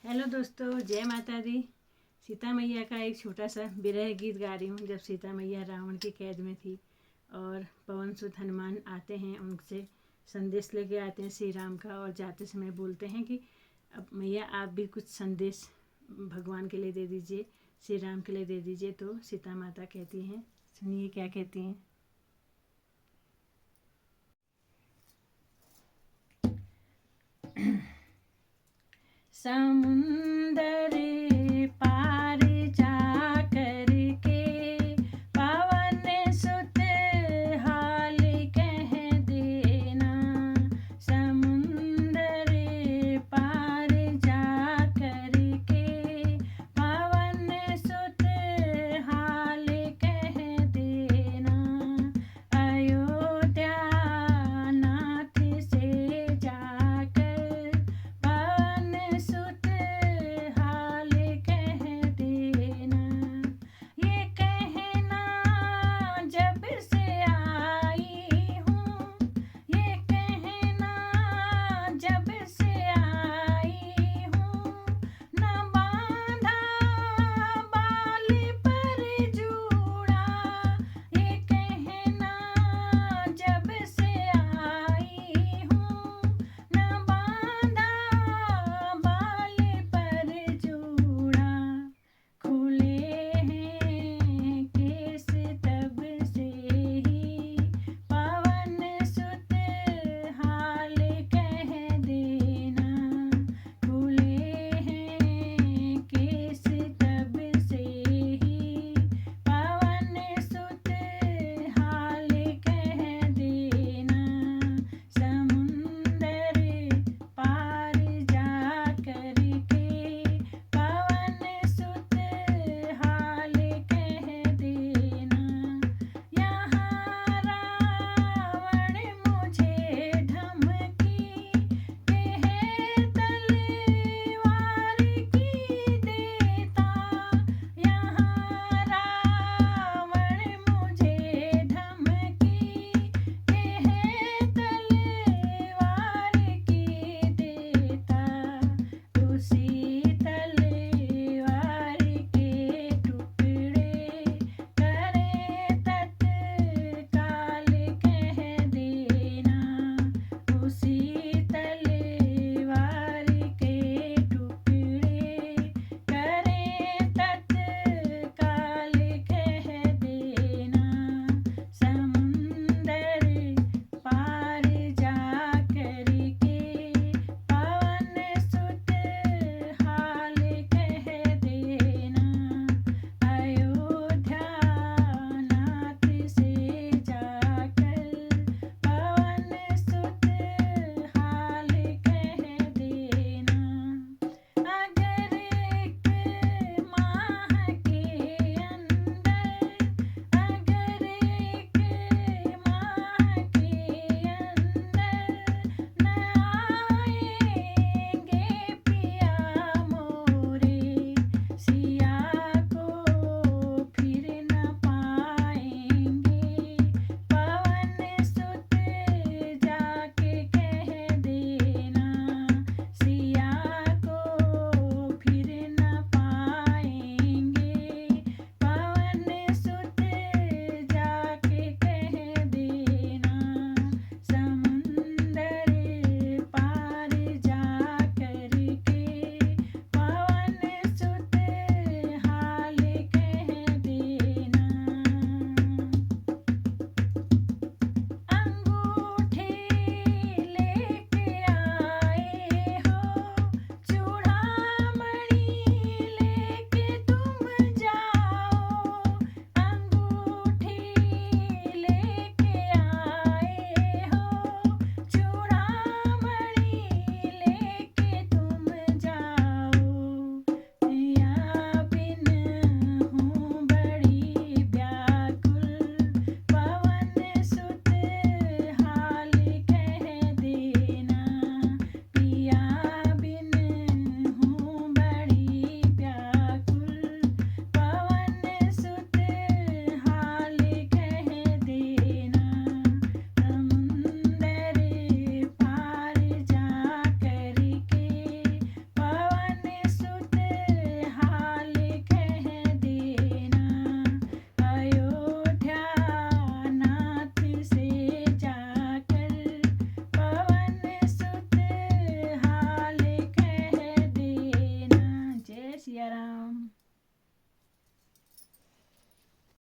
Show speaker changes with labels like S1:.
S1: Hello दोस्तों, जय माता दी। सीता मैया का एक छोटा सा विरह गीत गा रही हूँ। जब सीता मैया रावण की कैद में थी और पवन सुत हनुमान आते हैं, उनसे संदेश लेके आते हैं श्री राम का, और जाते समय बोलते हैं कि अब मैया आप भी कुछ संदेश भगवान के लिए दे दीजिए, श्री राम के लिए दे दीजिए। तो सीता माता कहती हैं, सुनिए क्या कहती हैं। समुद्र